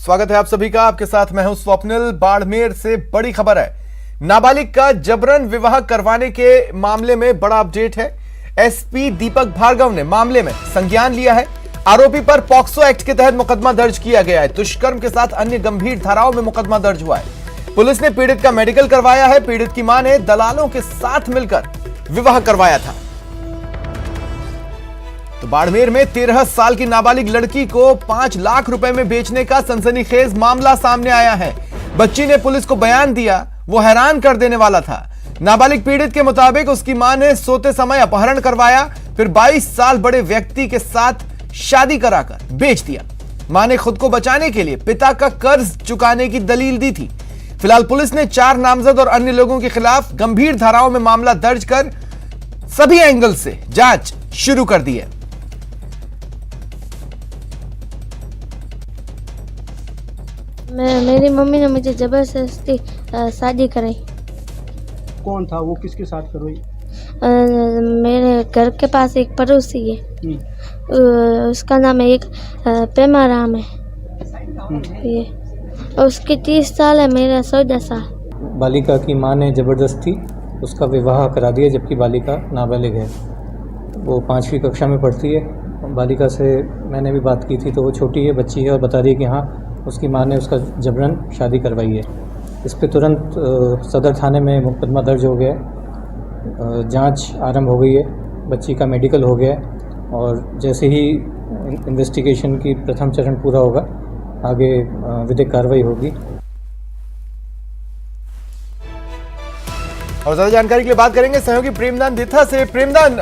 स्वागत है आप सभी का। आपके साथ मैं हूं स्वप्निल। बाड़मेर से बड़ी खबर है। नाबालिग का जबरन विवाह करवाने के मामले में बड़ा अपडेट है। एसपी दीपक भार्गव ने मामले में संज्ञान लिया है। आरोपी पर पॉक्सो एक्ट के तहत मुकदमा दर्ज किया गया है। दुष्कर्म के साथ अन्य गंभीर धाराओं में मुकदमा दर्ज हुआ है। पुलिस ने पीड़ित का मेडिकल करवाया है। पीड़ित की मां ने दलालों के साथ मिलकर विवाह करवाया था। तो बाड़मेर में 13 साल की नाबालिग लड़की को 5 लाख रुपए में बेचने का सनसनीखेज मामला सामने आया है। बच्ची ने पुलिस को बयान दिया, वो हैरान कर देने वाला था। नाबालिग पीड़ित के मुताबिक उसकी मां ने सोते समय अपहरण करवाया, फिर 22 साल बड़े व्यक्ति के साथ शादी कराकर बेच दिया। मां ने खुद को बचाने के लिए पिता का कर्ज चुकाने की दलील दी थी। फिलहाल पुलिस ने 4 नामजद और अन्य लोगों के खिलाफ गंभीर धाराओं में मामला दर्ज कर सभी एंगल से जांच शुरू कर दी है। मेरी मम्मी ने मुझे जबरदस्ती शादी कराई। कौन था वो, किसके साथ करवाई? मेरे घर के पास एक पड़ोसी है, उसका नाम है प्रेमा राम है। ये उसकी 30 साल है, मेरा 14 साल। बालिका की मां ने ज़बरदस्ती उसका विवाह करा दिया, जबकि बालिका नाबालिग है। वो 5वीं कक्षा में पढ़ती है। बालिका से मैंने भी बात की थी तो वो छोटी है, बच्ची है, और बता रही है कि हाँ उसकी मां ने उसका जबरन शादी करवाई है। इस पर तुरंत सदर थाने में मुकदमा दर्ज हो गया है। जांच आरंभ हो गई है। बच्ची का मेडिकल हो गया है और जैसे ही इन्वेस्टिगेशन की प्रथम चरण पूरा होगा आगे विधिक कार्रवाई होगी। और ज्यादा जानकारी के लिए बात करेंगे सहयोगी प्रेमदान दिथा से। प्रेमदान,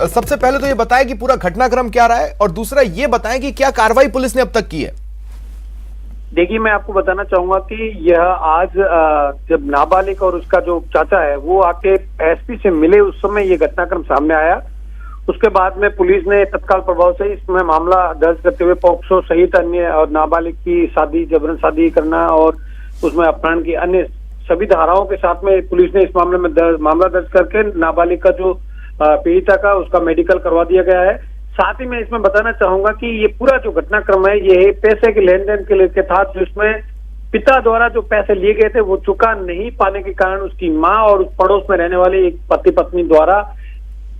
सबसे पहले तो ये बताएं कि पूरा घटनाक्रम क्या रहा है, और दूसरा ये बताएं कि क्या कार्रवाई पुलिस ने अब तक की है। देखिए, मैं आपको बताना चाहूंगा कि यह आज जब नाबालिग और उसका जो चाचा है वो आके एसपी से मिले, उस समय ये घटनाक्रम सामने आया। उसके बाद में पुलिस ने तत्काल प्रभाव से इसमें मामला दर्ज करते हुए पॉक्सो सहित अन्य और नाबालिग की शादी, जबरन शादी करना और उसमें अपहरण की अन्य सभी धाराओं के साथ में पुलिस ने इस मामले में मामला दर्ज करके नाबालिग का जो पीड़िता का उसका मेडिकल करवा दिया गया है। साथ ही मैं इसमें बताना चाहूंगा कि ये पूरा जो घटनाक्रम है ये पैसे के लेन देन के लिए के था, जिसमें पिता द्वारा जो पैसे लिए गए थे वो चुका नहीं पाने के कारण उसकी मां और उस पड़ोस में रहने वाले एक पति पत्नी द्वारा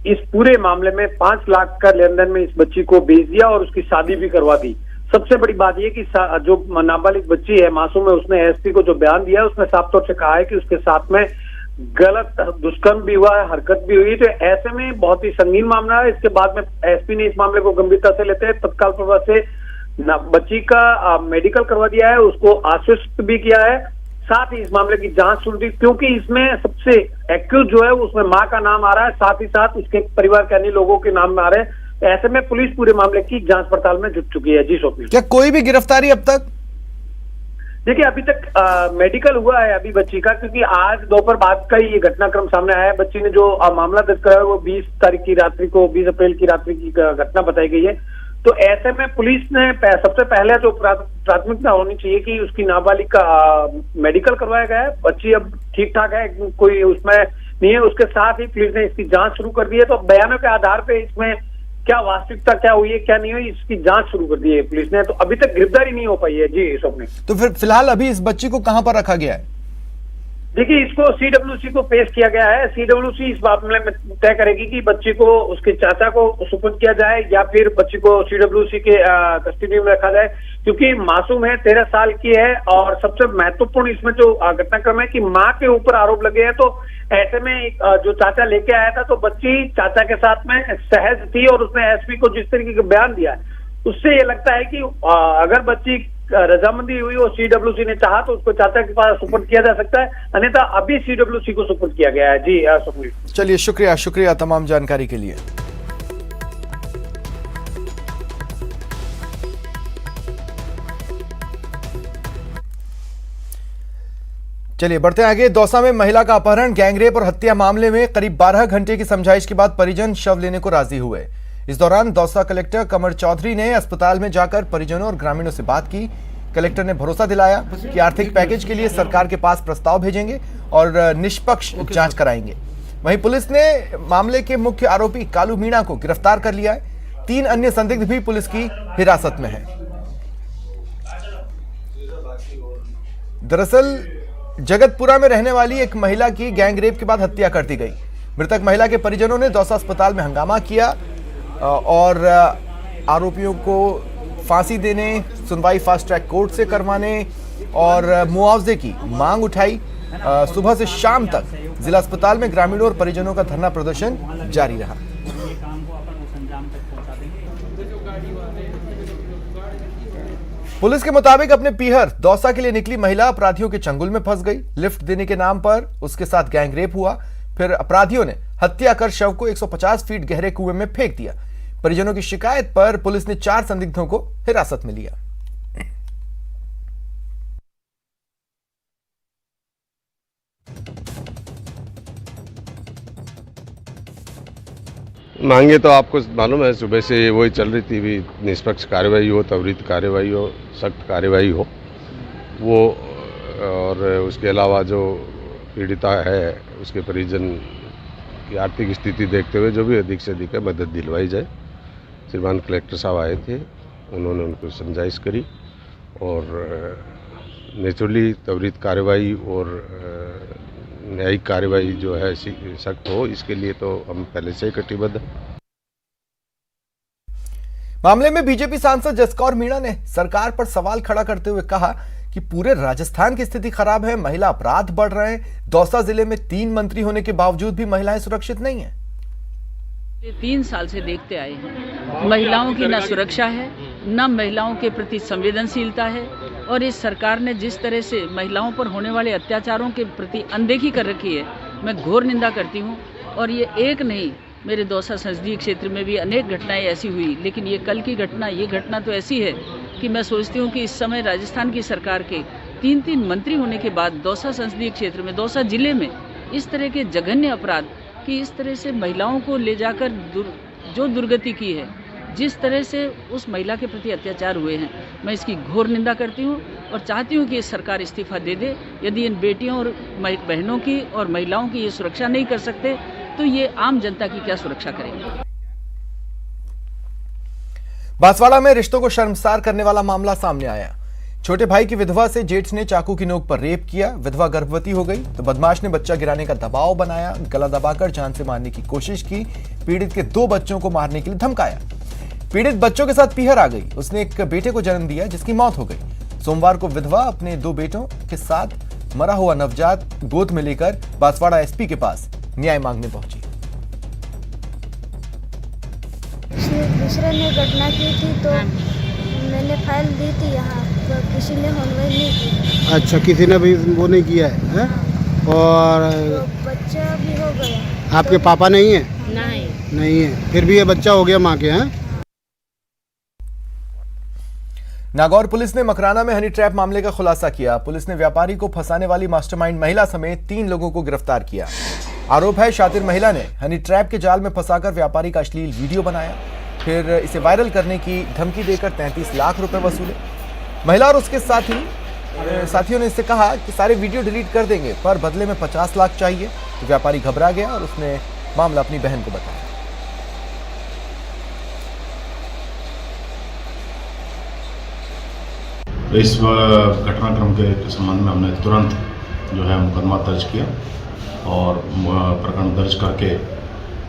इस पूरे मामले में 5 लाख का लेन देन में इस बच्ची को बेच दिया और उसकी शादी भी करवा दी। सबसे बड़ी बात यह कि जो नाबालिग बच्ची है, मासूम है, उसने एसपी को जो बयान दिया है उसमें साफ तौर से कहा है कि उसके साथ में गलत दुष्कर्म भी हुआ है, हरकत भी हुई। तो ऐसे में बहुत ही संगीन मामला है। इसके बाद में एसपी ने इस मामले को गंभीरता से लेते हैं तत्काल प्रभाव से बच्ची का मेडिकल करवा दिया है, उसको आश्वस्त भी किया है। साथ ही इस मामले की जांच शुरू की, क्योंकि इसमें सबसे एक्यूज जो है उसमें मां का नाम आ रहा है, साथ ही साथ उसके परिवार के अन्य लोगों के नाम में आ रहे हैं। ऐसे में पुलिस पूरे मामले की जांच पड़ताल में जुट चुकी है। जी स्वप्निल, क्या कोई भी गिरफ्तारी अब तक? देखिए, अभी तक मेडिकल हुआ है अभी बच्ची का, क्योंकि आज दोपहर बाद का ही ये घटनाक्रम सामने आया है। बच्ची ने जो मामला दर्ज कराया वो 20 तारीख की रात्रि को, 20 अप्रैल की रात्रि की घटना बताई गई है। तो ऐसे में पुलिस ने सबसे पहले जो प्राथमिकता होनी चाहिए कि उसकी नाबालिग का मेडिकल करवाया गया है। बच्ची अब ठीक ठाक है, कोई उसमें नहीं है। उसके साथ ही पुलिस ने इसकी जांच शुरू कर दी है। तो बयानों के आधार पे इसमें क्या वास्तविकता क्या हुई है क्या नहीं हुई इसकी जांच शुरू कर दी है पुलिस ने। तो अभी तक गिरफ्तारी नहीं हो पाई है। जी स्वप्निल, तो फिर फिलहाल अभी इस बच्ची को कहां पर रखा गया है? देखिए, इसको सीडब्ल्यूसी को पेश किया गया है। सीडब्ल्यूसी इस मामले में तय करेगी कि बच्ची को उसके चाचा को सुपुर्द किया जाए या फिर बच्ची को सीडब्ल्यूसी के कस्टडी में रखा जाए, क्योंकि मासूम है, 13 साल की है। और सबसे महत्वपूर्ण इसमें जो घटनाक्रम है कि मां के ऊपर आरोप लगे हैं। तो ऐसे में जो चाचा लेके आया था तो बच्ची चाचा के साथ में सहज थी और उसने एसपी को जिस तरीके का बयान दिया है उससे ये लगता है कि अगर बच्ची रजामंदी हुई और सीडब्ल्यूसी ने चाहा तो उसको चाचा के पास सुपुर्द किया जा सकता है, अन्यथा अभी सीडब्ल्यूसी को सुपुर्द किया गया है। जी सुपुर्द। चलिए, शुक्रिया तमाम जानकारी के लिए। चलिए बढ़ते हैं आगे। दौसा में महिला का अपहरण, गैंगरेप और हत्या मामले में करीब 12 घंटे की समझाइश के बाद परिजन शव लेने को राजी हुए। इस दौरान दौसा कलेक्टर कमर चौधरी ने अस्पताल में जाकर परिजनों और ग्रामीणों से बात की। कलेक्टर ने भरोसा दिलाया कि आर्थिक पैकेज के लिए सरकार के पास प्रस्ताव भेजेंगे और निष्पक्ष जांच कराएंगे। वहीं पुलिस ने मामले के मुख्य आरोपी कालू मीणा को गिरफ्तार कर लिया है। 3 अन्य संदिग्ध भी पुलिस की हिरासत में हैं। दरअसल जगतपुरा में रहने वाली एक महिला की गैंग रेप के बाद हत्या कर दी गई। मृतक महिला के परिजनों ने दौसा अस्पताल में हंगामा किया और आरोपियों को फांसी देने, सुनवाई फास्ट ट्रैक कोर्ट से करवाने और मुआवजे की मांग उठाई। सुबह से शाम तक जिला अस्पताल में ग्रामीणों और परिजनों का धरना प्रदर्शन जारी रहा। पुलिस के मुताबिक अपने पीहर दौसा के लिए निकली महिला अपराधियों के चंगुल में फंस गई। लिफ्ट देने के नाम पर उसके साथ गैंग रेप हुआ, फिर अपराधियों ने हत्या कर शव को 150 फीट गहरे कुएं में फेंक दिया। परिजनों की शिकायत पर पुलिस ने 4 संदिग्धों को हिरासत में लिया। मांगे तो आपको मालूम है, सुबह से वही चल रही थी भी निष्पक्ष कार्रवाई हो, त्वरित कार्रवाई हो, सख्त कार्रवाई हो वो, और उसके अलावा जो पीड़िता है उसके परिजन की आर्थिक स्थिति देखते हुए जो भी अधिक से अधिक मदद दिलवाई जाए। श्रीमान कलेक्टर साहब आए थे, उन्होंने उनको समझाइश करी और नेचुरली त्वरित कार्रवाई और न्यायिक कार्रवाई जो है सख्त हो, इसके लिए तो हम पहले से ही कटिबद्ध हैं। मामले में बीजेपी सांसद जसकौर मीणा ने सरकार पर सवाल खड़ा करते हुए कहा कि पूरे राजस्थान की स्थिति खराब है, महिला अपराध बढ़ रहे हैं। दौसा जिले में 3 मंत्री होने के बावजूद भी महिलाएं सुरक्षित नहीं हैं। 3 साल से देखते आए हैं, महिलाओं की न सुरक्षा है, न महिलाओं के प्रति संवेदनशीलता है, और इस सरकार ने जिस तरह से महिलाओं पर होने वाले अत्याचारों के प्रति अनदेखी कर रखी है, मैं घोर निंदा करती हूँ। और ये एक नहीं, मेरे दौसा संसदीय क्षेत्र में भी अनेक घटनाएं ऐसी हुई, लेकिन ये कल की घटना, ये घटना तो ऐसी है कि मैं सोचती हूँ कि इस समय राजस्थान की सरकार के 3 मंत्री होने के बाद दौसा संसदीय क्षेत्र में, दौसा जिले में इस तरह के जघन्य अपराध कि इस तरह से महिलाओं को ले जाकर जो दुर्गति की है, जिस तरह से उस महिला के प्रति अत्याचार हुए हैं, मैं इसकी घोर निंदा करती हूँ और चाहती हूँ कि ये सरकार इस्तीफा दे दे। यदि इन बेटियों और बहनों की और महिलाओं की ये सुरक्षा नहीं कर सकते तो ये आम जनता की क्या सुरक्षा करेंगे। बांसवाड़ा में रिश्तों को शर्मसार करने वाला मामला सामने आया। छोटे भाई की विधवा से जेठ ने चाकू की नोक पर रेप किया। विधवा गर्भवती हो गई तो बदमाश ने बच्चा गिराने का दबाव बनाया, गला दबाकर जान से मारने की कोशिश की। पीड़ित के 2 बच्चों को मारने के लिए धमकाया। पीड़ित बच्चों के साथ पीहर आ गई। उसने एक बेटे को जन्म दिया जिसकी मौत हो गई। सोमवार को विधवा अपने 2 बेटों के साथ मरा हुआ नवजात गोद में लेकर बांसवाड़ा एसपी के पास न्याय मांगने पहुंची। दूसरे ने घटना की थी तो मैंने फाइल दी थी यहाँ, तो किसी ने होनवेल नहीं की। अच्छा, किसी ने भी वो नहीं किया है? और तो बच्चा भी हो गया। आपके पापा नहीं है? नहीं है, फिर भी ये बच्चा हो गया माँ के। हैं नागौर पुलिस ने मकराना में हनी ट्रैप मामले का खुलासा किया। पुलिस ने व्यापारी को फंसाने वाली मास्टरमाइंड महिला समेत 3 लोगों को गिरफ्तार किया। आरोप है शातिर महिला ने हनी ट्रैप के जाल में फंसाकर व्यापारी का अश्लील वीडियो बनाया, फिर इसे वायरल करने की धमकी देकर 33 लाख रुपए वसूले। महिला और उसके साथियों ने इससे कहा कि सारे वीडियो डिलीट कर देंगे, पर बदले में 50 लाख चाहिए। तो व्यापारी घबरा गया और उसने मामला अपनी बहन को बताया। इस घटनाक्रम के संबंध में हमने तुरंत जो है मुकदमा दर्ज किया और प्रकरण दर्ज करके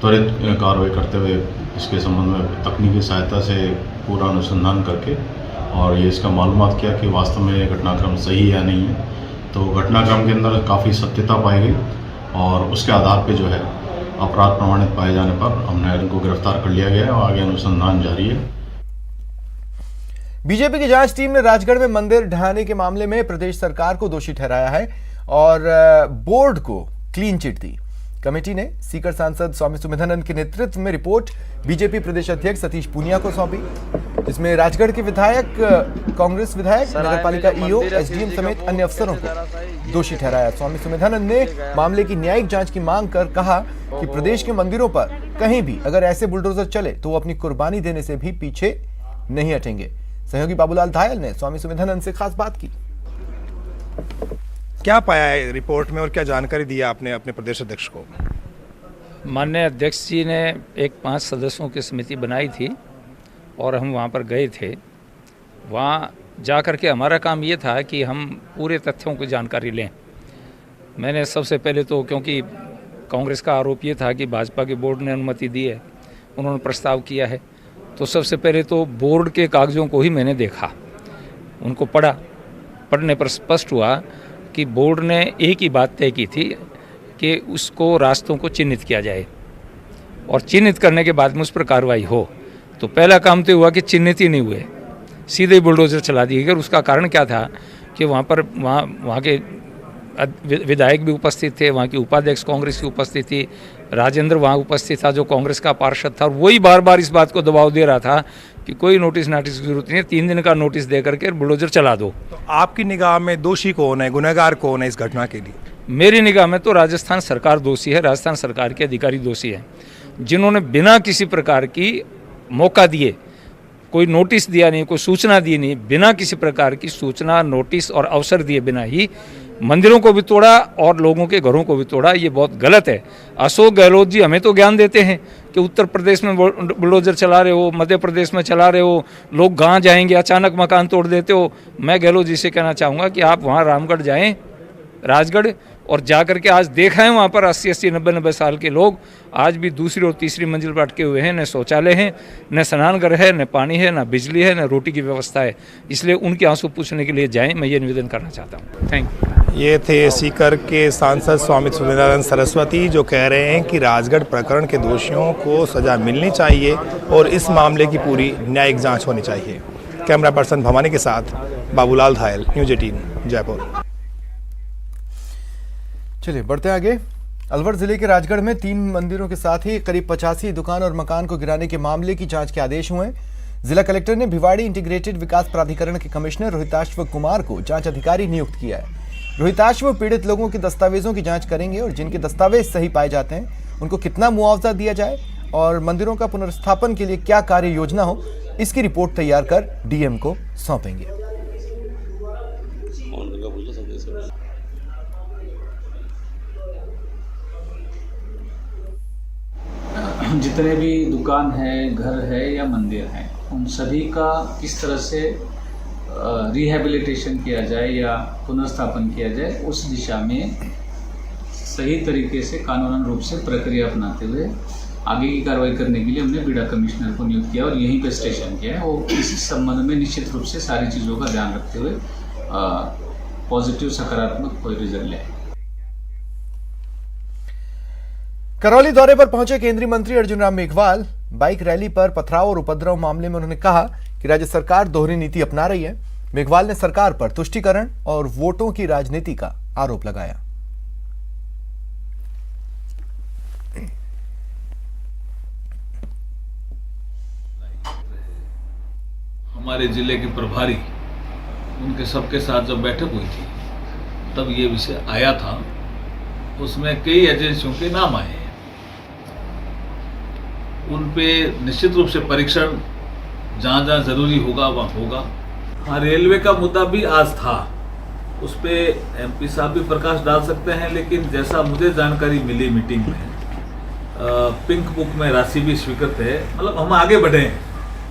त्वरित कार्रवाई करते हुए इसके संबंध में तकनीकी सहायता से पूरा अनुसंधान करके और ये इसका मालूमात किया कि वास्तव में ये घटनाक्रम सही है या नहीं है। तो घटनाक्रम के अंदर काफ़ी सत्यता पाई गई और उसके आधार पे जो है अपराध प्रमाणित पाए जाने पर हमने इनको गिरफ्तार कर लिया गया है और आगे अनुसंधान जारी है। बीजेपी की जांच टीम ने राजगढ़ में मंदिर ढहाने के मामले में प्रदेश सरकार को दोषी ठहराया है और बोर्ड को क्लीन चिट दी। कमेटी ने सीकर सांसद स्वामी सुमेधानंद के नेतृत्व में रिपोर्ट बीजेपी प्रदेश अध्यक्ष सतीश पूनिया को सौंपी, जिसमें राजगढ़ के विधायक, कांग्रेस विधायक, नगरपालिका ईओ, एसडीएम समेत अन्य अफसरों को दोषी ठहराया। स्वामी सुमेधानंद ने मामले की न्यायिक जांच की मांग कर कहा कि प्रदेश के मंदिरों पर कहीं भी अगर ऐसे बुलडोजर चले तो वो अपनी कुर्बानी देने से भी पीछे नहीं हटेंगे। सहयोगी बाबूलाल धायल ने स्वामी सुमेधानंद से खास बात की। क्या पाया है रिपोर्ट में और क्या जानकारी दिया आपने अपने प्रदेश अध्यक्ष को? माननीय अध्यक्ष जी ने एक 5 सदस्यों की समिति बनाई थी और हम वहाँ पर गए थे। वहाँ जा कर के हमारा काम ये था कि हम पूरे तथ्यों की जानकारी लें। मैंने सबसे पहले तो, क्योंकि कांग्रेस का आरोप ये था कि भाजपा के बोर्ड ने अनुमति दी है, उन्होंने प्रस्ताव किया है, तो सबसे पहले तो बोर्ड के कागज़ों को ही मैंने देखा, उनको पढ़ा। पढ़ने पर स्पष्ट हुआ कि बोर्ड ने एक ही बात तय की थी कि उसको रास्तों को चिन्हित किया जाए और चिन्हित करने के बाद में उस पर कार्रवाई हो। तो पहला काम तो हुआ कि चिन्हित ही नहीं हुए, सीधे बुलडोजर चला दिए गए। उसका कारण क्या था कि वहाँ के विधायक भी उपस्थित थे, वहाँ की उपाध्यक्ष कांग्रेस की उपस्थित थी, राजेंद्र वहाँ उपस्थित था जो कांग्रेस का पार्षद था, और वही बार बार इस बात को दबाव दे रहा था कि कोई नोटिस की जरूरत नहीं है, 3 दिन का नोटिस दे करके बुलडोजर चला दो। तो आपकी निगाह में दोषी कौन है, गुनहगार कौन है इस घटना के लिए? मेरी निगाह में तो राजस्थान सरकार दोषी है, राजस्थान सरकार के अधिकारी दोषी हैं, जिन्होंने बिना किसी प्रकार की मौका दिए, कोई नोटिस दिया नहीं, कोई सूचना दी नहीं, बिना किसी प्रकार की सूचना, नोटिस और अवसर दिए बिना ही मंदिरों को भी तोड़ा और लोगों के घरों को भी तोड़ा। ये बहुत गलत है। अशोक गहलोत जी हमें तो ज्ञान देते हैं कि उत्तर प्रदेश में बुलडोजर चला रहे हो, मध्य प्रदेश में चला रहे हो, लोग कहाँ जाएंगे, अचानक मकान तोड़ देते हो। मैं गहलोत जी से कहना चाहूँगा कि आप वहाँ रामगढ़ जाएँ, राजगढ़, और जाकर के आज देखा है वहाँ पर 80-80, 90-90 साल के लोग आज भी दूसरी और तीसरी मंजिल पर अटके हुए हैं। न शौचालय है, न स्नानघर है, न पानी है, न बिजली है, न रोटी की व्यवस्था है। इसलिए उनके आंसू पूछने के लिए जाएं, मैं ये निवेदन करना चाहता हूँ। Thank you. ये थे सीकर के सांसद स्वामी सुरेंद्रानंद सरस्वती, जो कह रहे हैं कि राजगढ़ प्रकरण के दोषियों को सजा मिलनी चाहिए और इस मामले की पूरी न्यायिक जाँच होनी चाहिए। कैमरा पर्सन भवानी के साथ बाबूलाल धायल, न्यूज़ 18 जयपुर। चलिए बढ़ते आगे। अलवर जिले के राजगढ़ में 3 मंदिरों के साथ ही करीब 85 दुकान और मकान को गिराने के मामले की जांच के आदेश हुए। जिला कलेक्टर ने भिवाड़ी इंटीग्रेटेड विकास प्राधिकरण के कमिश्नर रोहिताश्व कुमार को जांच अधिकारी नियुक्त किया है। रोहिताश्व पीड़ित लोगों के दस्तावेजों की जांच करेंगे और जिनके दस्तावेज सही पाए जाते हैं उनको कितना मुआवजा दिया जाए और मंदिरों का पुनर्स्थापन के लिए क्या कार्य योजना हो, इसकी रिपोर्ट तैयार कर डीएम को सौंपेंगे। जितने भी दुकान है, घर है या मंदिर हैं, उन सभी का किस तरह से रिहैबिलिटेशन किया जाए या पुनर्स्थापन किया जाए, उस दिशा में सही तरीके से कानूनन रूप से प्रक्रिया अपनाते हुए आगे की कार्रवाई करने के लिए हमने बीडा कमिश्नर को नियुक्त किया और यहीं पे स्टेशन किया है। वो इस संबंध में निश्चित रूप से सारी चीज़ों का ध्यान रखते हुए पॉजिटिव, सकारात्मक कोई रिजल्ट ले। करौली दौरे पर पहुंचे केंद्रीय मंत्री अर्जुन राम मेघवाल। बाइक रैली पर पथराव और उपद्रव मामले में उन्होंने कहा कि राज्य सरकार दोहरी नीति अपना रही है। मेघवाल ने सरकार पर तुष्टीकरण और वोटों की राजनीति का आरोप लगाया। हमारे जिले के प्रभारी, उनके सबके साथ जब बैठक हुई थी तब ये विषय आया था। उसमें कई एजेंसियों के नाम आए हैं, उन पे निश्चित रूप से परीक्षण जहाँ जहाँ जरूरी होगा वहाँ होगा। हाँ, रेलवे का मुद्दा भी आज था, उस पे एमपी साहब भी प्रकाश डाल सकते हैं, लेकिन जैसा मुझे जानकारी मिली मीटिंग में, पिंक बुक में राशि भी स्वीकृत है, मतलब हम आगे बढ़े हैं,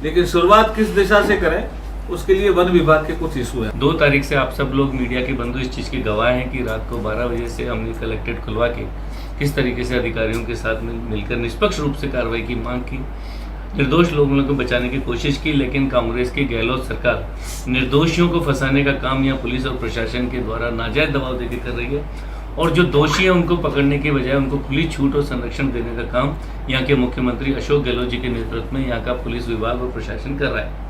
लेकिन शुरुआत किस दिशा से करें उसके लिए वन विभाग के कुछ इशू है। 2 तारीख से आप सब लोग मीडिया के बंधु इस चीज़ के गवाह हैं कि रात को 12 बजे से हमने कलेक्ट्रेट खुलवा के किस तरीके से अधिकारियों के साथ मिलकर निष्पक्ष रूप से कार्रवाई की मांग की, निर्दोष लोगों को बचाने की कोशिश की। लेकिन कांग्रेस की गहलोत सरकार निर्दोषियों को फंसाने का काम यहाँ पुलिस और प्रशासन के द्वारा नाजायज दबाव देकर कर रही है और जो दोषी हैं उनको पकड़ने के बजाय उनको खुली छूट और संरक्षण देने का काम यहाँ के मुख्यमंत्री अशोक गहलोत जी के नेतृत्व में यहाँ का पुलिस विभाग और प्रशासन कर रहा है।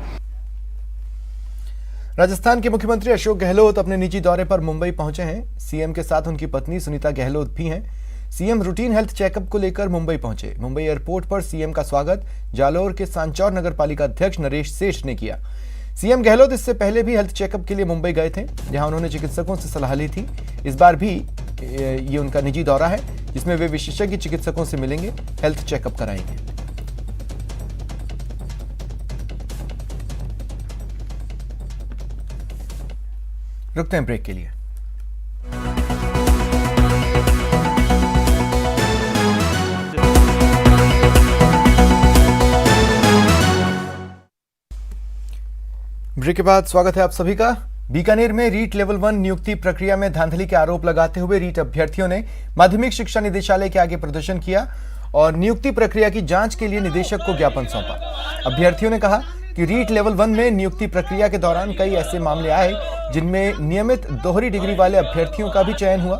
राजस्थान के मुख्यमंत्री अशोक गहलोत अपने निजी दौरे पर मुंबई पहुंचे हैं। सीएम के साथ उनकी पत्नी सुनीता गहलोत भी हैं। सीएम रूटीन हेल्थ चेकअप को लेकर मुंबई पहुंचे। मुंबई एयरपोर्ट पर सीएम का स्वागत जालोर के सांचौर नगर पालिका अध्यक्ष नरेश सेठ ने किया। सीएम गहलोत इससे पहले भी हेल्थ चेकअप के लिए मुंबई गए थे, जहां उन्होंने चिकित्सकों से सलाह ली थी। इस बार भी ये उनका निजी दौरा है, जिसमें वे विशेषज्ञ चिकित्सकों से मिलेंगे, हेल्थ चेकअप कराएंगे। रुकते हैं ब्रेक के लिए। ब्रेक के बाद स्वागत है आप सभी का। बीकानेर में रीट लेवल 1 नियुक्ति प्रक्रिया में धांधली के आरोप लगाते हुए रीट अभ्यर्थियों ने माध्यमिक शिक्षा निदेशालय के आगे प्रदर्शन किया और नियुक्ति प्रक्रिया की जांच के लिए निदेशक को ज्ञापन सौंपा। अभ्यर्थियों ने कहा कि रीट लेवल 1 में नियुक्ति प्रक्रिया के दौरान कई ऐसे मामले आए जिनमें नियमित दोहरी डिग्री वाले अभ्यर्थियों का भी चयन हुआ।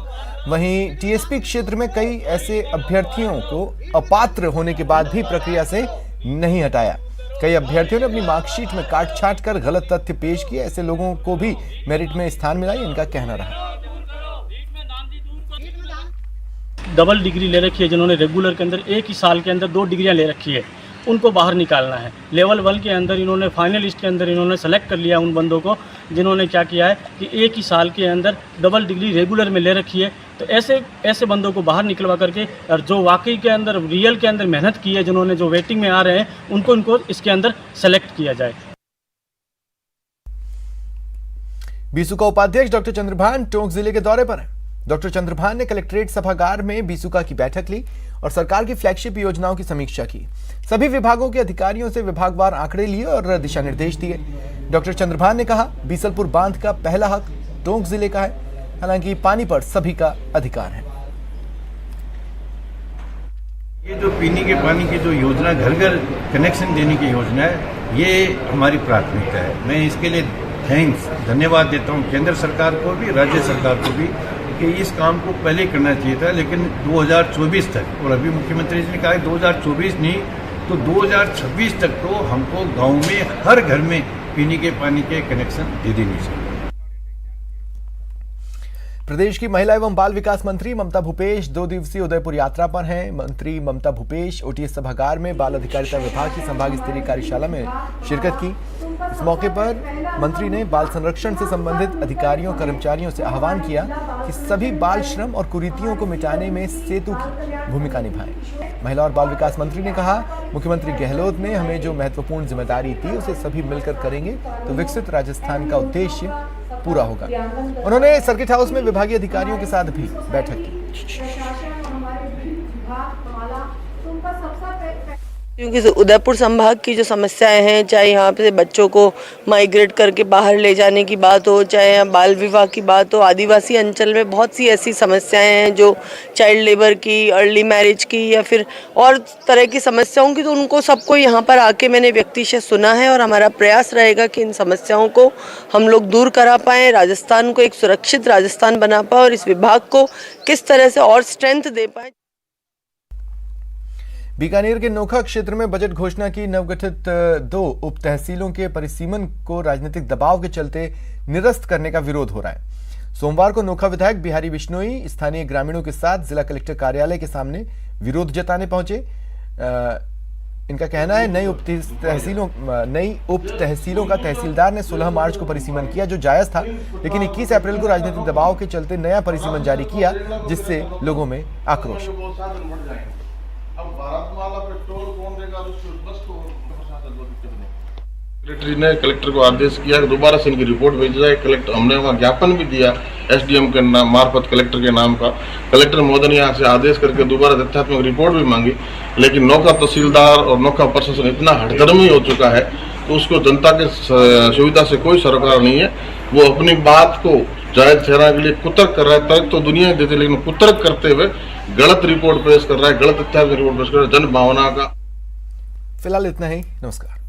वहीं टीएसपी क्षेत्र में कई ऐसे अभ्यर्थियों को अपात्र होने के बाद भी प्रक्रिया से नहीं हटाया। कई अभ्यर्थियों ने अपनी मार्कशीट में काट छांट कर गलत तथ्य पेश किए। ऐसे लोगों को भी मेरिट में स्थान मिला, इनका कहना रहा। डबल डिग्री ले रखी है, जिन्होंने रेगुलर के अंदर एक ही साल के अंदर 2 डिग्रियां ले रखी है, उनको बाहर निकालना है। लेवल 1 के अंदर इन्होंने फाइनल लिस्ट के अंदर इन्होंने सेलेक्ट कर लिया उन बंदों को जिन्होंने क्या किया है कि एक ही साल के अंदर डबल डिग्री रेगुलर में ले रखी है। तो ऐसे बंदों को बाहर निकलवा करके और जो वाकई के अंदर रियल के अंदर मेहनत की है, जिन्होंने जो वेटिंग में आ रहे हैं, उनको इसके अंदर सेलेक्ट किया जाए। बीसू का उपाध्यक्ष डॉक्टर चंद्रभान टोंक जिले के दौरे पर है। डॉक्टर चंद्रभान ने कलेक्ट्रेट सभागार में बीसूका की बैठक ली और सरकार की फ्लैगशिप योजनाओं की समीक्षा की। सभी विभागों के अधिकारियों से विभागवार आंकड़े लिए और दिशा निर्देश दिए। डॉक्टर चंद्रभान ने कहा, बीसलपुर बांध का पहला हक टोंक जिले का है, हालांकि पानी पर सभी का अधिकार है। ये जो पीने के पानी की जो योजना, घर घर कनेक्शन देने की योजना है, ये हमारी प्राथमिकता है। मैं इसके लिए धन्यवाद देता हूँ केंद्र सरकार को भी, राज्य सरकार को भी, कि इस काम को पहले करना चाहिए था, लेकिन 2024 तक, और अभी मुख्यमंत्री जी ने कहा 2024 नहीं तो 2026 तक तो हमको गांव में हर घर में पीने के पानी के कनेक्शन दे देनी चाहिए। प्रदेश की महिला एवं बाल विकास मंत्री ममता भूपेश 2 दिवसीय उदयपुर यात्रा पर हैं। मंत्री ममता भूपेश ओटीएस सभागार में बाल अधिकारिता विभाग की संभाग स्तरीय कार्यशाला में शिरकत की। इस मौके पर मंत्री ने बाल संरक्षण से संबंधित अधिकारियों कर्मचारियों से आह्वान किया कि सभी बाल श्रम और कुरीतियों को मिटाने में सेतु की भूमिका निभाएं। महिला और बाल विकास मंत्री ने कहा, मुख्यमंत्री गहलोत ने हमें जो महत्वपूर्ण जिम्मेदारी दी उसे सभी मिलकर करेंगे तो विकसित राजस्थान का उद्देश्य पूरा होगा। उन्होंने सर्किट हाउस में विभागीय अधिकारियों के साथ भी बैठक की। क्योंकि उदयपुर संभाग की जो समस्याएं हैं, चाहे यहाँ पे बच्चों को माइग्रेट करके बाहर ले जाने की बात हो, चाहे यहाँ बाल विवाह की बात हो, आदिवासी अंचल में बहुत सी ऐसी समस्याएं हैं जो चाइल्ड लेबर की, अर्ली मैरिज की या फिर और तरह की समस्याओं की, तो उनको सबको यहाँ पर आके मैंने व्यक्तिशः सुना है और हमारा प्रयास रहेगा कि इन समस्याओं को हम लोग दूर करा पाएँ, राजस्थान को एक सुरक्षित राजस्थान बना पाए और इस विभाग को किस तरह से और स्ट्रेंथ दे पाए। बीकानेर के नोखा क्षेत्र में बजट घोषणा की नवगठित 2 उप तहसीलों के परिसीमन को राजनीतिक दबाव के चलते निरस्त करने का विरोध हो रहा है। सोमवार को नोखा विधायक बिहारी बिश्नोई स्थानीय ग्रामीणों के साथ जिला कलेक्टर कार्यालय के सामने विरोध जताने पहुंचे। इनका कहना है नई उप तहसीलों का तहसीलदार ने 16 मार्च को परिसीमन किया, जो जायज था, लेकिन 21 अप्रैल को राजनीतिक दबाव के चलते नया परिसीमन जारी किया, जिससे लोगों में आक्रोश। कलेक्टर ने कलेक्टर को आदेश किया कि दोबारा से इनकी रिपोर्ट भेजी जाए। कलेक्टर हमने वहाँ ज्ञापन भी दिया एसडीएम के नाम मार्फत कलेक्टर के नाम का। कलेक्टर महोदय ने यहाँ से आदेश करके दोबारा तथ्यात्मक रिपोर्ट भी मांगी, लेकिन नौका तहसीलदार और नौका प्रशासन इतना हठधर्मी हो चुका है तो उसको जनता के सुविधा से कोई सरोकार नहीं है। वो अपनी बात को जायज ठहराने के लिए कुतर्क कर रहा है, तर्क तो दुनिया देती है, लेकिन कुतर्क करते हुए गलत रिपोर्ट पेश कर रहा है, गलत तथ्यात्मक रिपोर्ट पेश कर रहा है, जन भावना का। फिलहाल इतना ही, नमस्कार।